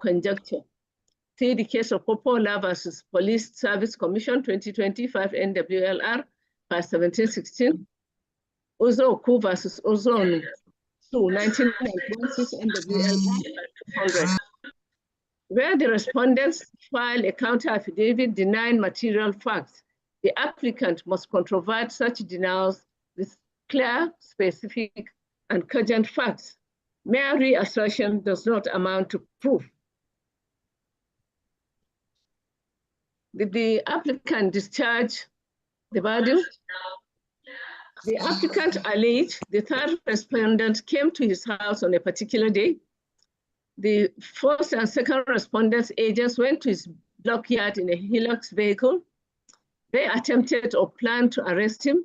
conjecture. See the case of Popola versus Police Service Commission 2025 NWLR, part 1716. Ozo Oku versus Ozonu 1991 NWLR, 200. Where the respondents file a counter affidavit denying material facts, the applicant must controvert such denials with clear, specific, and cogent facts. Mere reassertion does not amount to proof. Did the applicant discharge the burden? The applicant alleged the third respondent came to his house on a particular day. The first and second respondents' agents went to his blockyard in a Hilux vehicle. They attempted or planned to arrest him.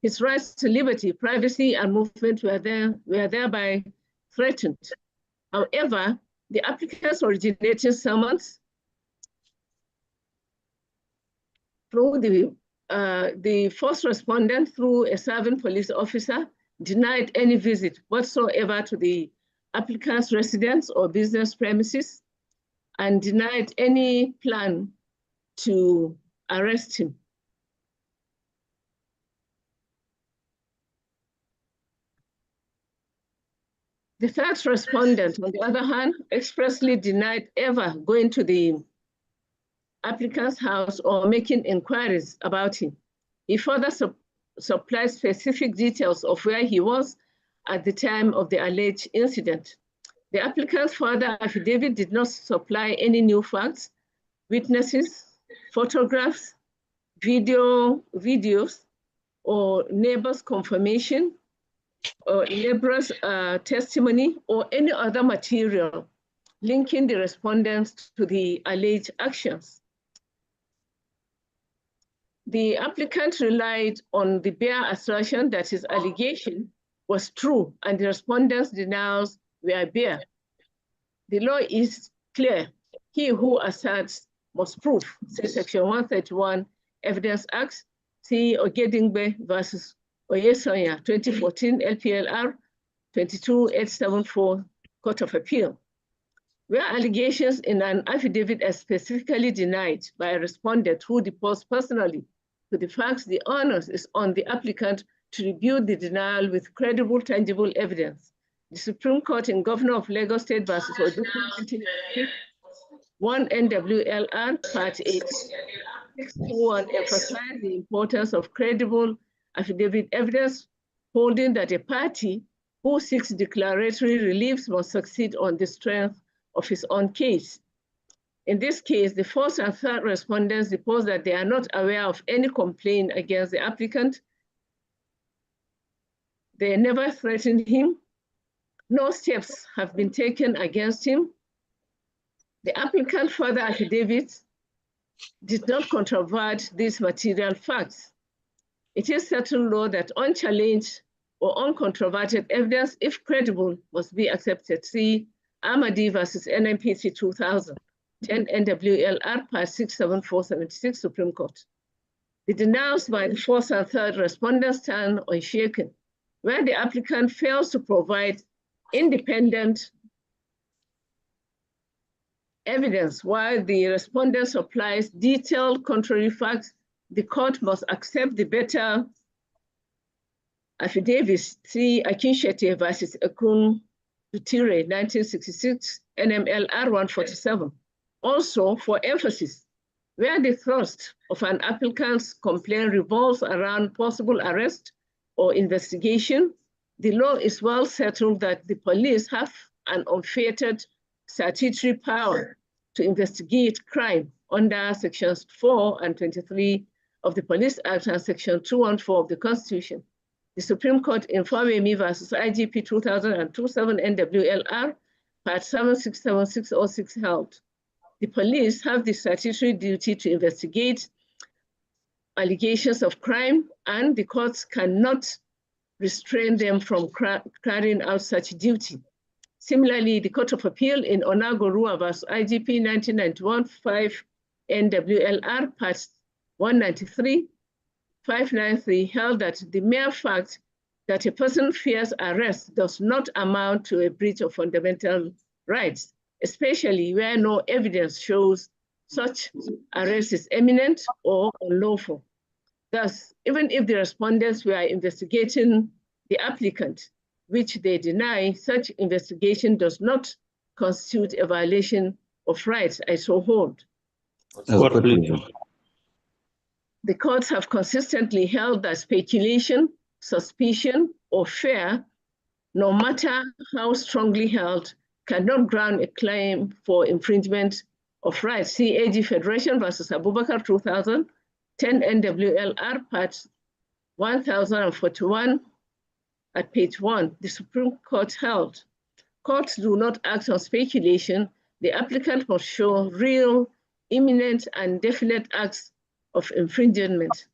His rights to liberty, privacy, and movement were thereby threatened. However, the applicant's originating summons through the first respondent, through a serving police officer, denied any visit whatsoever to the applicant's residence or business premises and denied any plan to arrest him. The third respondent, on the other hand, expressly denied ever going to the applicant's house or making inquiries about him. He further supplied specific details of where he was at the time of the alleged incident. The applicant's further affidavit did not supply any new facts, witnesses, photographs, videos, or neighbors' confirmation, or neighbors' testimony, or any other material linking the respondents to the alleged actions. The applicant relied on the bare assertion that his allegation was true and the respondents' denials were bare. The law is clear. He who asserts must prove. See Section 131 Evidence Act, see Ogedingbe versus Oyesonya, 2014 LPLR 22874 Court of Appeal. Where allegations in an affidavit are specifically denied by a respondent who deposed personally to the facts, the onus is on the applicant to rebut the denial with credible, tangible evidence. The Supreme Court in Governor of Lagos State versus Oduku 1 NWLR Part 8 621 emphasized the importance of credible affidavit evidence, holding that a party who seeks declaratory reliefs must succeed on the strength of his own case. In this case, the first and third respondents deposed that they are not aware of any complaint against the applicant. They never threatened him. No steps have been taken against him. The applicant's further affidavit did not controvert these material facts. It is settled law that unchallenged or uncontroverted evidence, if credible, must be accepted. See Amadi versus NMPC 2000, 10 NWLR Part 67476 Supreme Court. The denials by the first and third respondents stand unshaken, where the applicant fails to provide independent evidence while the respondent supplies detailed contrary facts. The court must accept the better affidavits. See Akinshete versus Ekun Dutire, 1966, NMLR 147. Also, for emphasis, where the thrust of an applicant's complaint revolves around possible arrest or investigation, the law is well settled that the police have an unfettered statutory power to investigate crime under Sections 4 and 23 of the Police Act and Section 214 of the Constitution. The Supreme Court in Fawemi versus IGP 2027 NWLR, Part 767606 held. The police have the statutory duty to investigate allegations of crime, and the courts cannot restrain them from carrying out such duty. Similarly, the Court of Appeal in Onagorua versus IGP 1991 5 NWLR, Part 193, 593 held that the mere fact that a person fears arrest does not amount to a breach of fundamental rights, especially where no evidence shows such arrest is imminent or unlawful. Thus, even if the respondents were investigating the applicant, which they deny, such investigation does not constitute a violation of rights, I so hold. The courts have consistently held that speculation, suspicion, or fear, no matter how strongly held, cannot ground a claim for infringement of rights. See AG Federation versus Abubakar 2000, 10 NWLR Part 1041 at page 1. The Supreme Court held, courts do not act on speculation. The applicant must show real, imminent, and definite acts of infringement.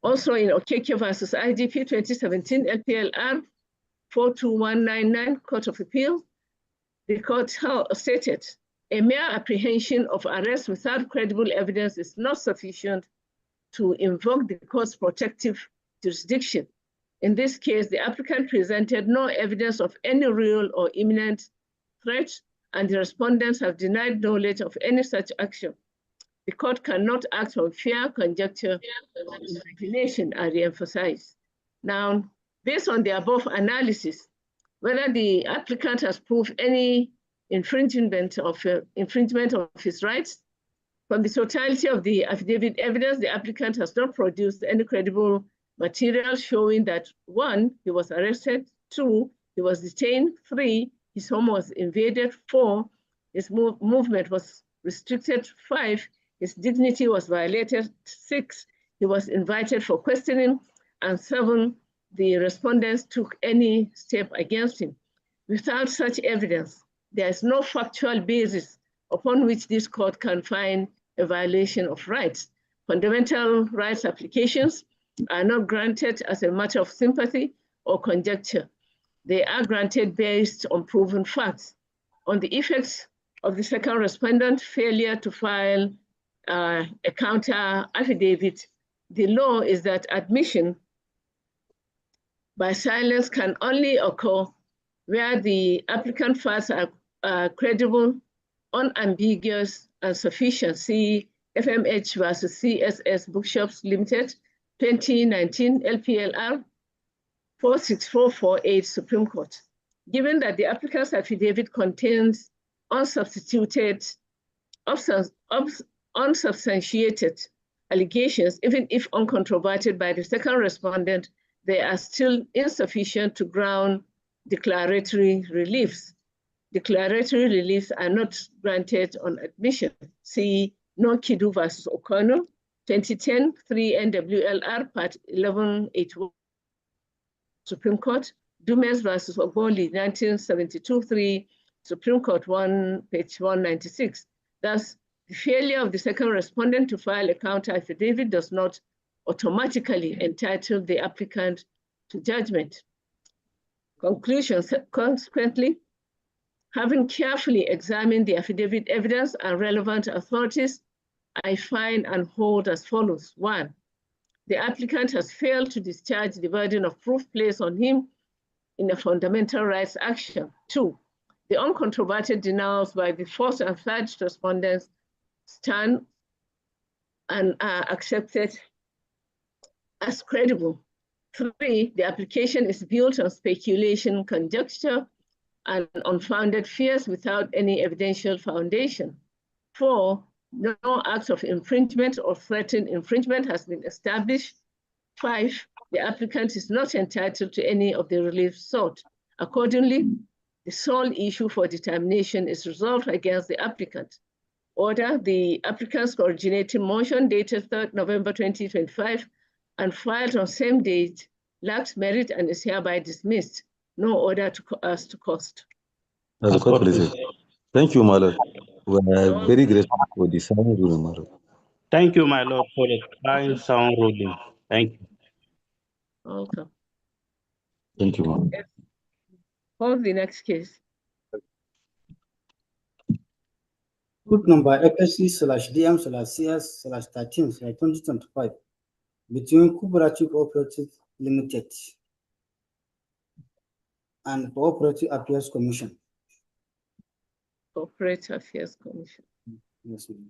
Also in Okeke versus IGP 2017 LPLR 42199 Court of Appeal, the court stated, a mere apprehension of arrest without credible evidence is not sufficient to invoke the court's protective jurisdiction. In this case, the applicant presented no evidence of any real or imminent threat, and the respondents have denied knowledge of any such action. The court cannot act on fear, conjecture, and imagination, I re-emphasize. Now, based on the above analysis, whether the applicant has proved any infringement of his rights, from the totality of the affidavit evidence, the applicant has not produced any credible material showing that 1, he was arrested, 2, he was detained, 3, his home was invaded, 4, his movement was restricted, 5, his dignity was violated, 6, he was invited for questioning, and 7, the respondents took any step against him. Without such evidence, there is no factual basis upon which this court can find a violation of rights. Fundamental rights applications are not granted as a matter of sympathy or conjecture. They are granted based on proven facts. On the effects of the second respondent failure to file a counter affidavit, the law is that admission by silence can only occur where the applicant facts are credible, unambiguous, and sufficient. See FMH versus CSS Bookshops Limited, 2019 LPLR 46448 Supreme Court. Given that the applicant's affidavit contains unsubstantiated allegations, even if uncontroverted by the second respondent, they are still insufficient to ground declaratory reliefs. Declaratory reliefs are not granted on admission. See Nonkidu versus O'Connor, 2010, 3 NWLR, Part 1181, Supreme Court. Dumes versus Ogboli, 1972, 3 Supreme Court, page 196. Thus, the failure of the second respondent to file a counter affidavit does not automatically entitle the applicant to judgment. Conclusions, consequently, having carefully examined the affidavit evidence and relevant authorities, I find and hold as follows. 1, the applicant has failed to discharge the burden of proof placed on him in a fundamental rights action. 2, the uncontroverted denials by the first and third respondents stand and are accepted as credible. 3, the application is built on speculation, conjecture, and unfounded fears without any evidential foundation. 4, no act of infringement or threatened infringement has been established. 5, the applicant is not entitled to any of the relief sought. Accordingly, the sole issue for determination is resolved against the applicant. Order, the applicant's originating motion dated 3rd November 2025 and filed on same date lacks merit and is hereby dismissed. No order as to cost. As a court president. Thank you, my lord. We are very grateful for the sound ruling, my lord. Thank you, my lord, for the fine sound ruling. Thank you. Welcome. Thank you, ma'am. Call the next case. Group number FSC/DM/CS/13/2025 between Cooperative Cooperative Limited and Cooperative Appeals Commission. Corporate Affairs Commission. Yes, ma'am.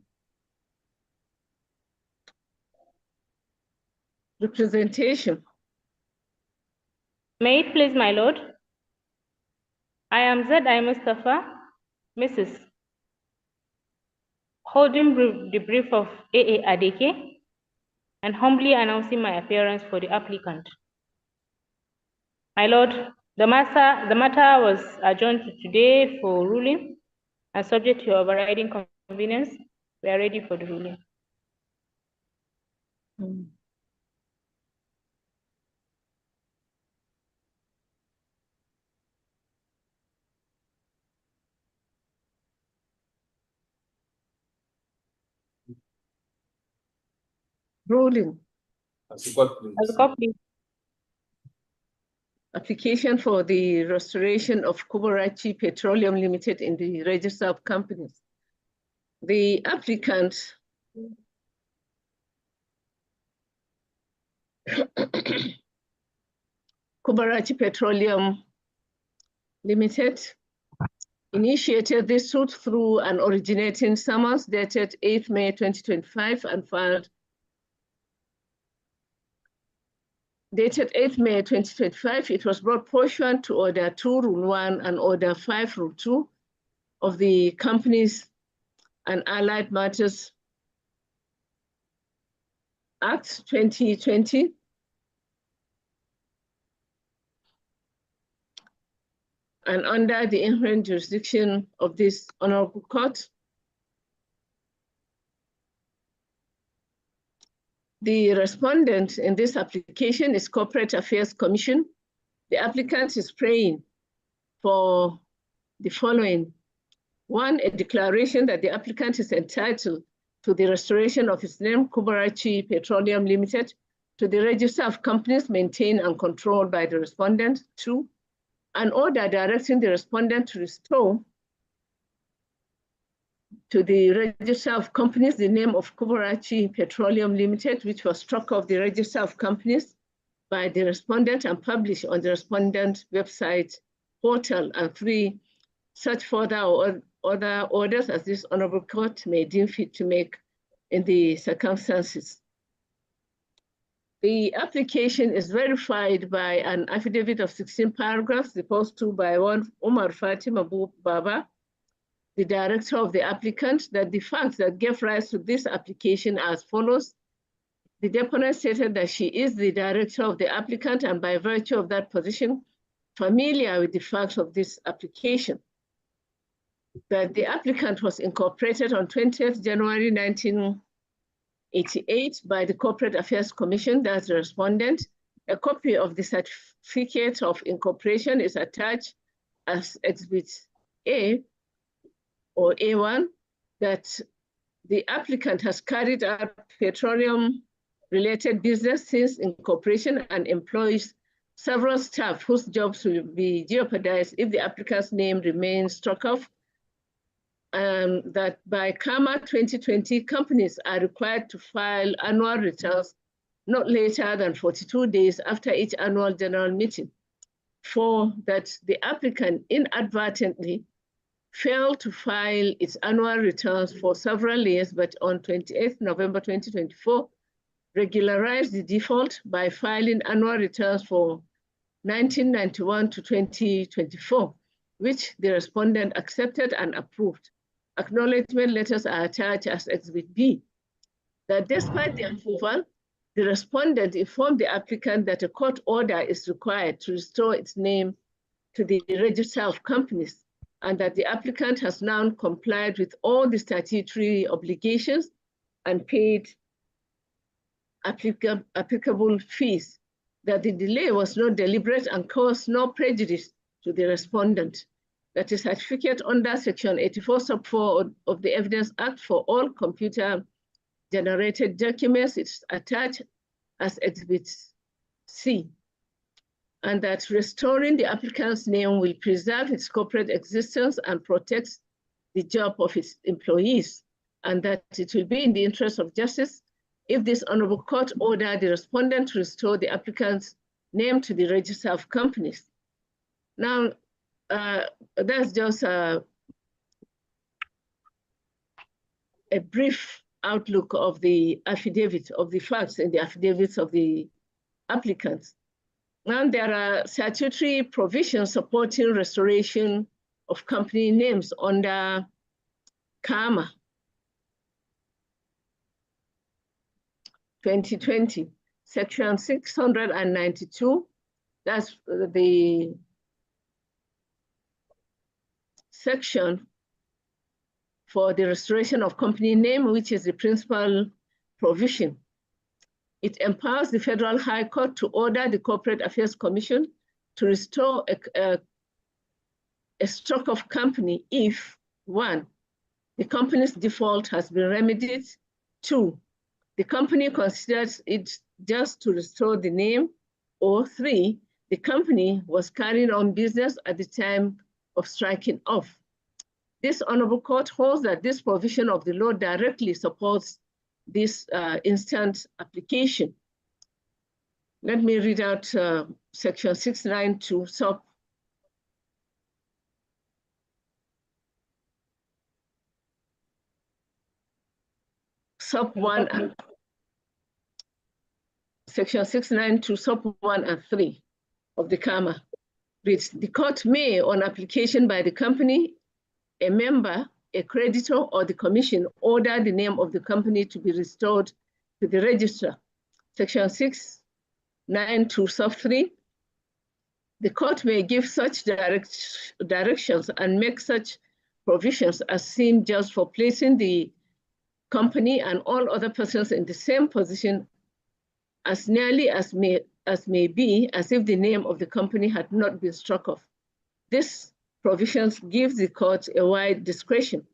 Representation. May it please, my lord? I am Z.I. Mustafa, Mrs. Holding the brief of A.A. Adeke and humbly announcing my appearance for the applicant. My lord, the matter was adjourned to today for ruling, and subject to your overriding convenience, we are ready for the ruling. Ruling. As a copy. Application for the restoration of Kubarachi Petroleum Limited in the Register of Companies. The applicant Kubarachi Petroleum Limited initiated this suit through an originating summons dated 8 May 2025 and filed dated 8 May 2025. It was brought pursuant to Order 2, Rule 1 and Order 5, Rule 2 of the Companies and Allied Matters Act 2020. And under the inherent jurisdiction of this Honorable Court, the respondent in this application is Corporate Affairs Commission. The applicant is praying for the following. One, a declaration that the applicant is entitled to the restoration of his name, Kubarachi Petroleum Limited, to the Register of Companies maintained and controlled by the respondent. Two, an order directing the respondent to restore to the Register of Companies the name of Kubarachi Petroleum Limited, which was struck off the Register of Companies by the respondent and published on the respondent website portal. And three, such further or other orders as this Honorable Court may deem fit to make in the circumstances. The application is verified by an affidavit of 16 paragraphs deposed to by one Umar Fatima Baba, the director of the applicant, that the facts that gave rise to this application are as follows. The deponent stated that she is the director of the applicant and by virtue of that position, familiar with the facts of this application. That the applicant was incorporated on 20th January 1988 by the Corporate Affairs Commission, that's the respondent. A copy of the certificate of incorporation is attached as Exhibit A or A1, that the applicant has carried out petroleum-related business since incorporation and employs several staff whose jobs will be jeopardized if the applicant's name remains struck off. That by CAMA 2020, companies are required to file annual returns not later than 42 days after each annual general meeting. For that the applicant inadvertently failed to file its annual returns for several years, but on 28th November 2024, regularized the default by filing annual returns for 1991 to 2024, which the respondent accepted and approved. Acknowledgement letters are attached as Exhibit B. That despite the approval, the respondent informed the applicant that a court order is required to restore its name to the Register of Companies, and that the applicant has now complied with all the statutory obligations and paid applicable fees, that the delay was not deliberate and caused no prejudice to the respondent, that a certificate under Section 84 sub 4 of the Evidence Act for all computer-generated documents is attached as Exhibit C, and that restoring the applicant's name will preserve its corporate existence and protect the job of its employees, and that it will be in the interest of justice if this Honorable Court order the respondent to restore the applicant's name to the Register of Companies. Now, that's just a brief outlook of the affidavit, of the facts in the affidavits of the applicants. Now, there are statutory provisions supporting restoration of company names under CAMA 2020, section 692. That's the section for the restoration of company name, which is the principal provision. It empowers the Federal High Court to order the Corporate Affairs Commission to restore a stock of company if, 1, the company's default has been remedied, 2, the company considers it just to restore the name, or 3, the company was carrying on business at the time of striking off. This Honorable Court holds that this provision of the law directly supports this instant application. Let me read out section 692 sub 1 and section 692 sub 1 and 3 of the CAMA reads, the court may, on application by the company, a member, a creditor, or the commission, order the name of the company to be restored to the registrar. Section 692 sub 3, the court may give such directions and make such provisions as seem just for placing the company and all other persons in the same position as nearly as may be as if the name of the company had not been struck off. This provisions gives the court a wide discretion.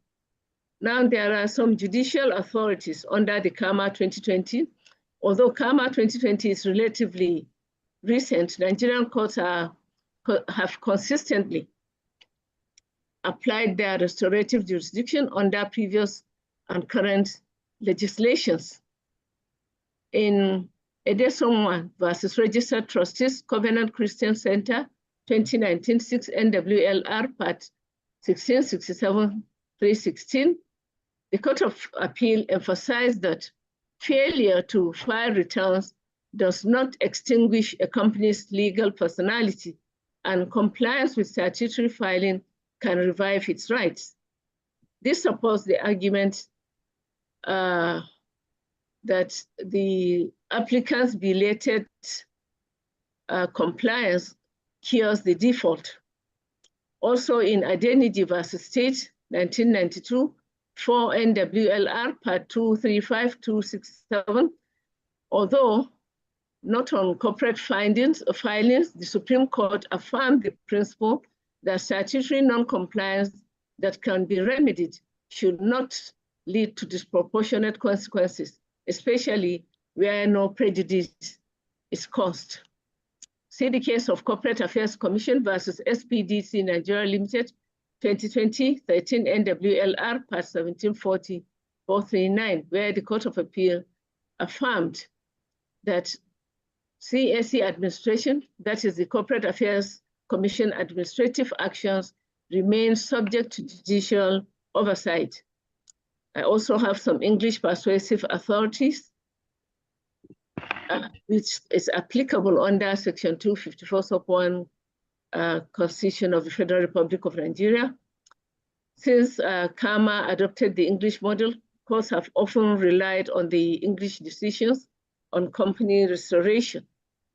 Now, there are some judicial authorities under the CAMA 2020. Although CAMA 2020 is relatively recent, Nigerian courts have consistently applied their restorative jurisdiction under previous and current legislations. In Edesomwa versus Registered Trustees, Covenant Christian Center, 2019, 6 NWLR, Part 1667-316, the Court of Appeal emphasized that failure to file returns does not extinguish a company's legal personality, and compliance with statutory filing can revive its rights. This supports the argument that the applicant's belated compliance cures the default. Also in Adeniji versus State, 1992, 4 NWLR, Part 235267, although not on corporate filings, the Supreme Court affirmed the principle that statutory non-compliance that can be remedied should not lead to disproportionate consequences, especially where no prejudice is caused. See the case of Corporate Affairs Commission versus SPDC Nigeria Limited, 2020, 13 NWLR, Part 1740-439, where the Court of Appeal affirmed that CAC administration, that is the Corporate Affairs Commission administrative actions, remain subject to judicial oversight. I also have some English persuasive authorities, which is applicable under Section 254 sub 1 Constitution of the Federal Republic of Nigeria. Since CAMA adopted the English model, courts have often relied on the English decisions on company restoration.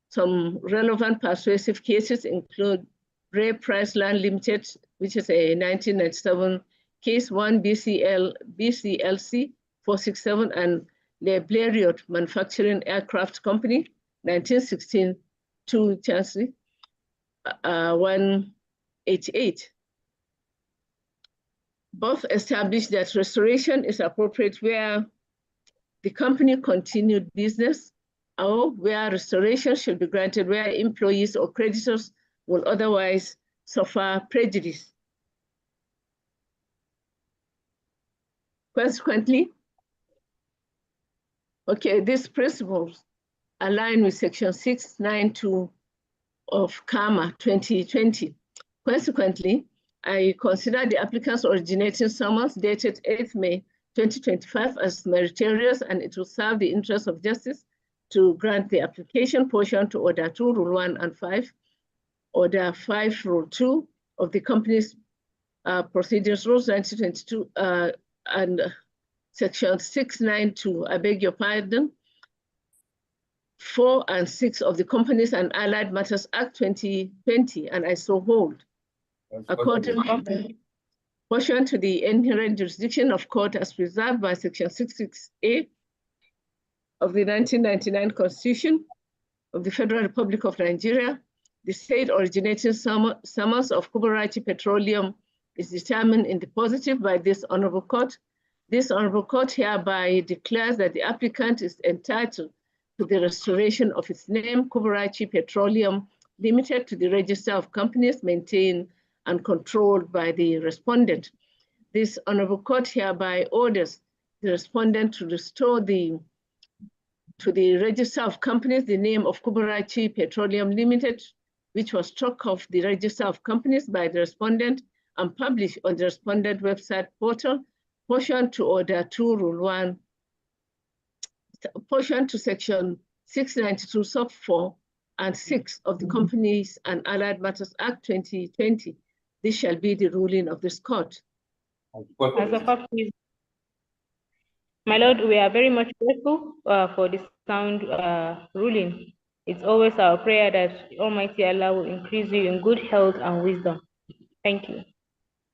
Some relevant persuasive cases include Ray Price Land Limited, which is a 1997 case, 1 BCLC 467, and Le Blériot Manufacturing Aircraft Company, 1916, 2 Chancery, 188. Both established that restoration is appropriate where the company continued business, or where restoration should be granted where employees or creditors will otherwise suffer prejudice. Consequently, these principles align with Section 692 of CAMA 2020. Consequently, I consider the applicant's originating summons dated 8th May 2025 as meritorious, and it will serve the interest of justice to grant the application portion to Order 2, Rule 1 and 5, Order 5, Rule 2 of the Company's Procedures Rules 1922 and Section 692, I beg your pardon, 4 and 6 of the Companies and Allied Matters Act 2020, and I so hold. According portion to the inherent jurisdiction of court as preserved by Section 66A of the 1999 Constitution of the Federal Republic of Nigeria, the state originating summons of Kubarachi Petroleum is determined in the positive by this Honorable Court. This Honorable Court hereby declares that the applicant is entitled to the restoration of its name, Kubarachi Petroleum Limited, to the Register of Companies maintained and controlled by the respondent. This Honorable Court hereby orders the respondent to restore to the Register of Companies the name of Kubarachi Petroleum Limited, which was struck off the Register of Companies by the respondent and published on the respondent website portal, portion to Order 2, Rule 1, portion to Section 692, Sub 4 and 6 of the Companies and Allied Matters Act 2020. This shall be the ruling of this court. As a court, please. My Lord, we are very much grateful for this sound ruling. It's always our prayer that Almighty Allah will increase you in good health and wisdom. Thank you.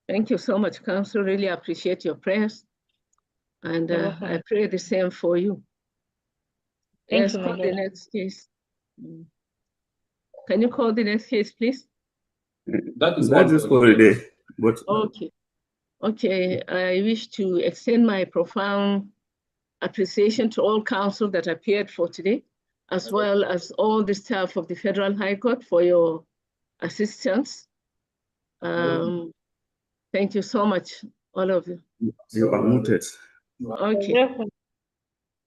Thank you so much, Counsel. Really appreciate your prayers. And I pray the same for you. Thank Yes, you, my call the Lord. next case. Can you call the next case, please? That is for the day. But okay. Okay, I wish to extend my profound appreciation to all counsel that appeared for today, as well as all the staff of the Federal High Court for your assistance. Thank you so much, all of you. You are muted. Okay.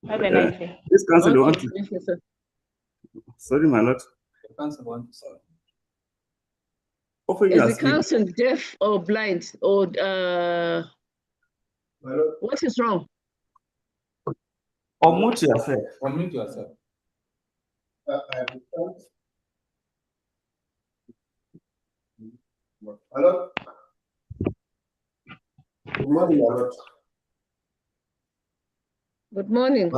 Have a nice day. This council Okay, want to. thank you, sir. Sorry, my lord. Is the council deaf or blind or what is wrong? Unmute yourself. Unmute yourself. Hello. Good morning, my lord. Good morning.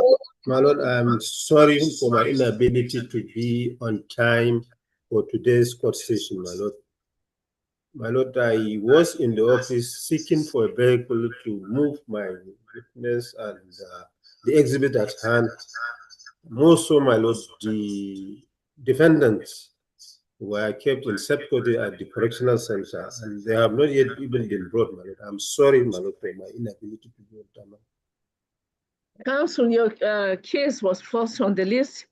My lord, I'm sorry for my inability to be on time for today's court session, my lord. My lord, I was in the office seeking for a vehicle to move my witness and the exhibit at hand. More so, my lord, the defendants were kept in custody at the correctional center, and they have not yet even been brought, my lord. I'm sorry, my lord, for my inability to do it. Counsel, your case was first on the list.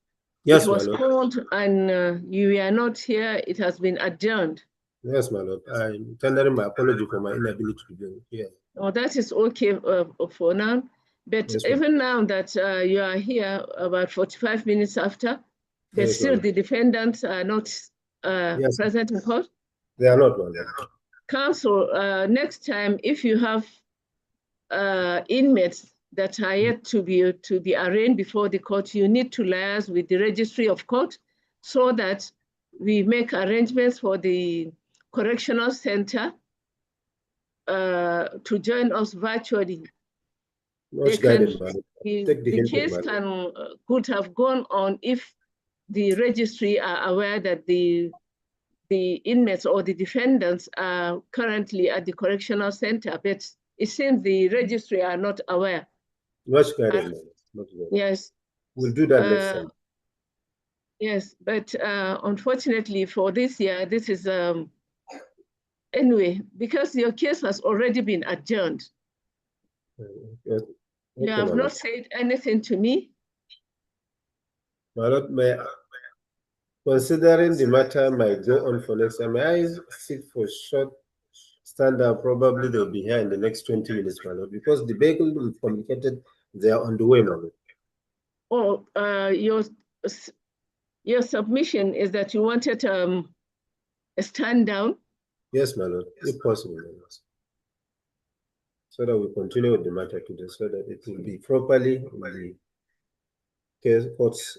Yes, it was my lord. called and you were not here. It has been adjourned. Yes, my lord. I'm tendering my apology for my inability to be here. Oh, that is okay for now. But yes, even now that you are here about 45 minutes after, but yes, still the defendants are not present in court? They are not, my lord. Counsel, next time, if you have inmates that are yet to be arraigned before the court, you need to liaise with the registry of court so that we make arrangements for the correctional center to join us virtually. The case could have gone on if the registry are aware that the inmates or the defendants are currently at the correctional center, but it seems the registry are not aware. Much guided, yes. We'll do that next time. Yes, but unfortunately for this year, this is anyway, because your case has already been adjourned. Okay, you have not said anything to me. My lord, considering the matter might go on for next time, may I sit for short stand up? Probably they'll be here in the next 20 minutes, my lord, because the vehicle will be communicated. They are on the way, my lord. Oh, your submission is that you wanted a stand down? Yes, my lord, if possible. My lord. so that we continue with the matter today, so that it will be properly in the case courts.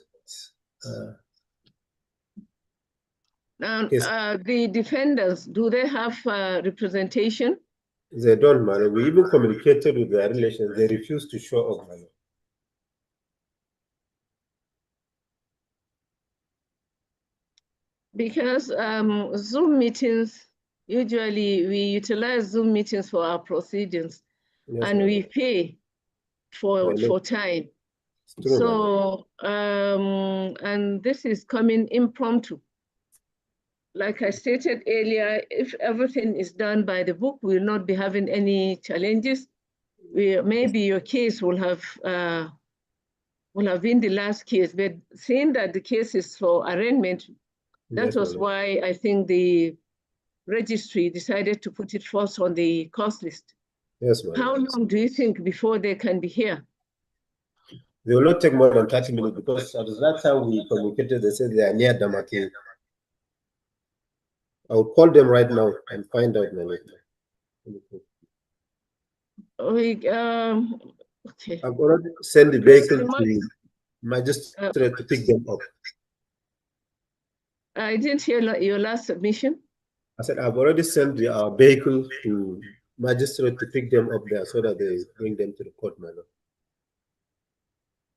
Now, Case. the defendants, do they have representation? They don't, man. We even communicated with their relations. They refuse to show up, man. Because Zoom meetings, usually we utilize Zoom meetings for our proceedings, Yes, and madam. we pay for time. It's true, So, and this is coming impromptu. Like I stated earlier, if everything is done by the book, we will not be having any challenges. Maybe your case will have been the last case, but seeing that the case is for arraignment, that Yes, was madam. why I think the registry decided to put it first on the cost list. Yes, madam. How long do you think before they can be here? They will not take more than 30 minutes, because at that time we communicated, they said they are near Damaturu. I will call them right now and find out, man. Okay. I've already sent the vehicle to magistrate to pick them up. I didn't hear your last submission. I said I've already sent our vehicle to magistrate to pick them up there, so that they bring them to the court, man.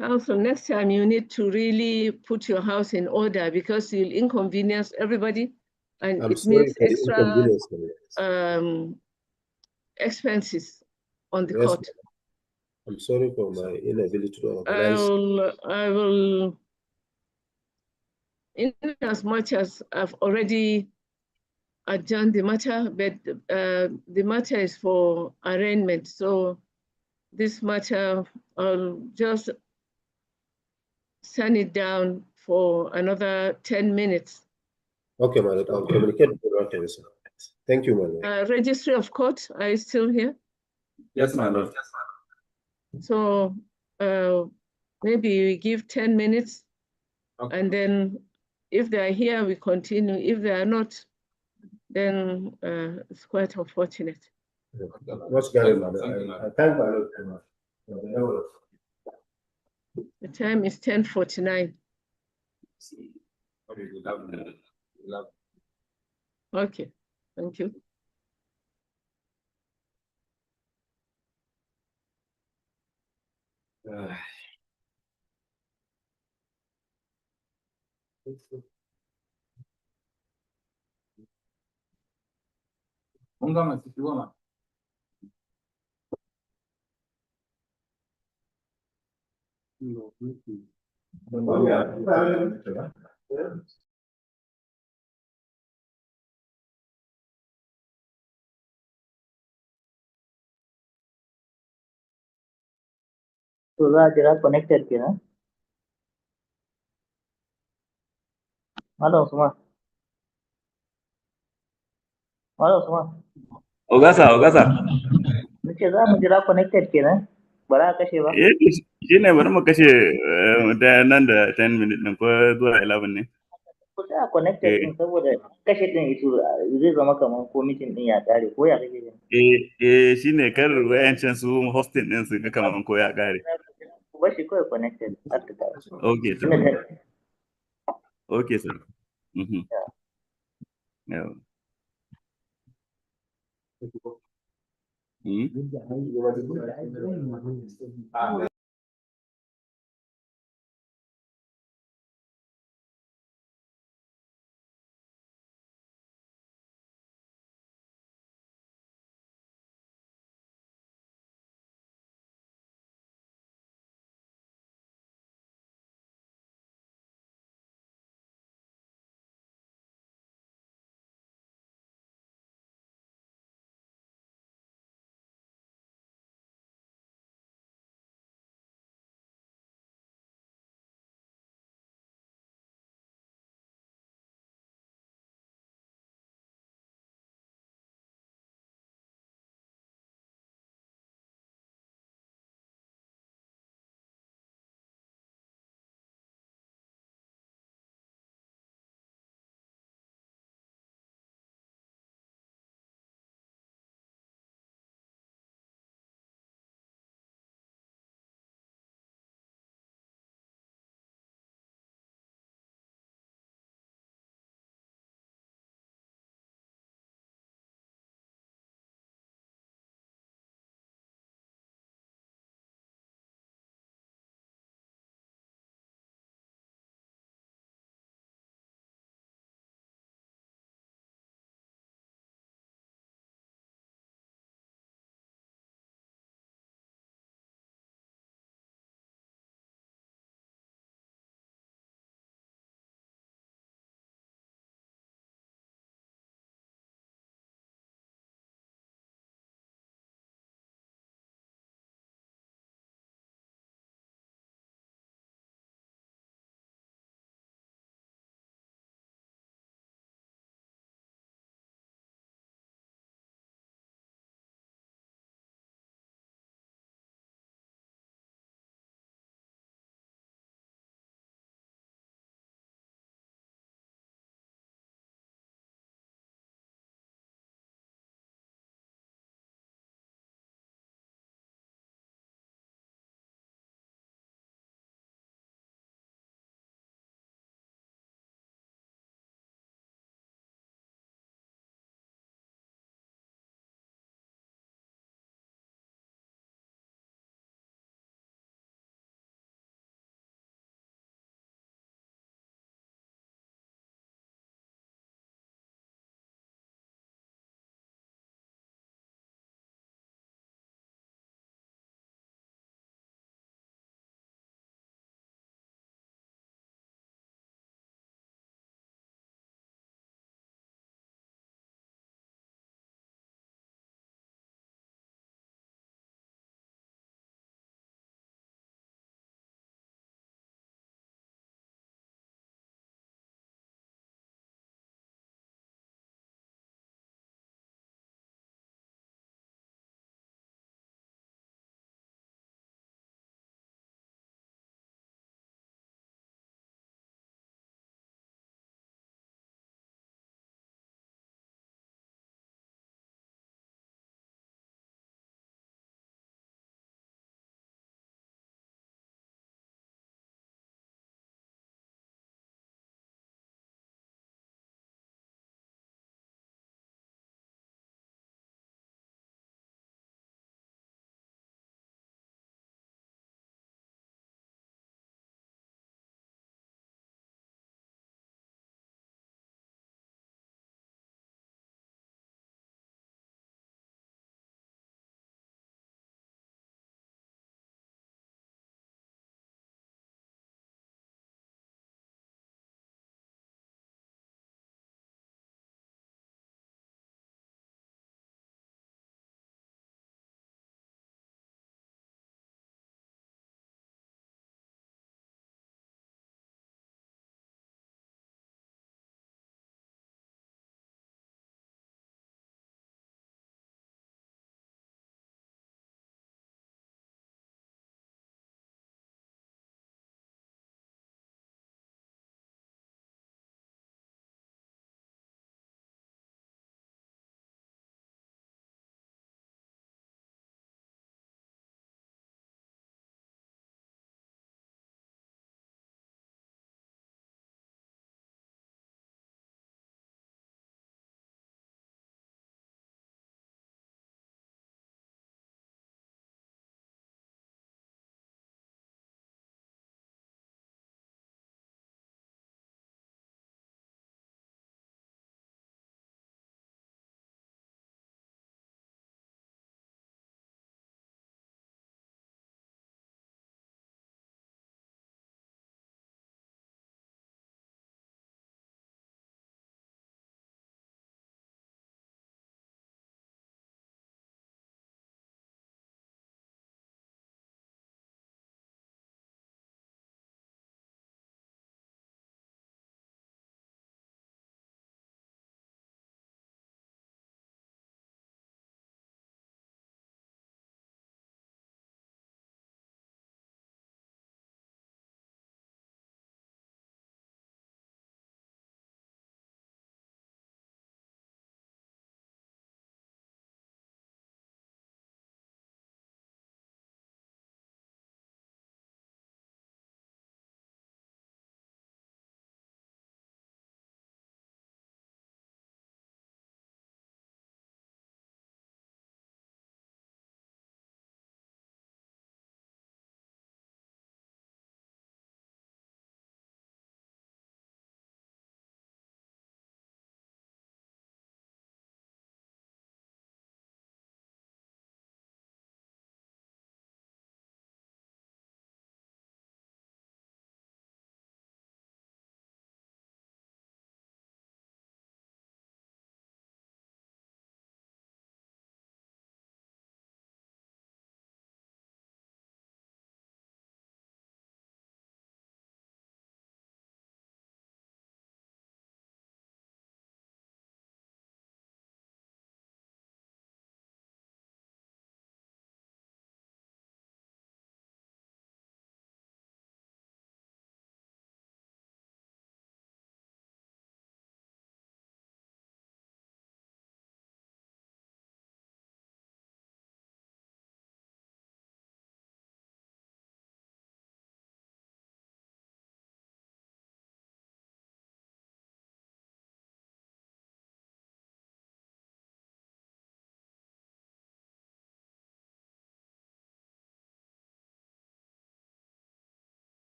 Also, next time you need to really put your house in order, because you'll inconvenience everybody, and it means extra expenses on the court. I'm sorry for my inability to organize. I will, in as much as I've already adjourned the matter, but the matter is for arraignment. So this matter, I'll just send it down for another 10 minutes. Okay, madam. I'll communicate with the right answer. Thank you, madam. Registry of Court, are you still here? Yes, my lord. So maybe we give 10 minutes, Okay. and then if they are here, we continue. If they are not, then it's quite unfortunate. What's going on? I thank my lord. The time is 10:49. Okay, thank you. So that they are connected here. Hello, Suma. Hello, Suma. Ogasa. Nace za mu jira connected kenan. Ba za a kashe ba. Shi ne bari mu kashe da nan da 10 minutes ɗin ko zuwa 11 ne. Ku tsaya connected din saboda kashe din ito zai zama kamar ko meeting din ya kare ko ya kake gani. Shi ne kar wayancin su hosting ɗin su ga kamar ko ya kare. Ku bar shi kawai connected har ta kare. Okay, sir. Okay, sir. Yeah.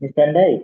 Mr. Ndai.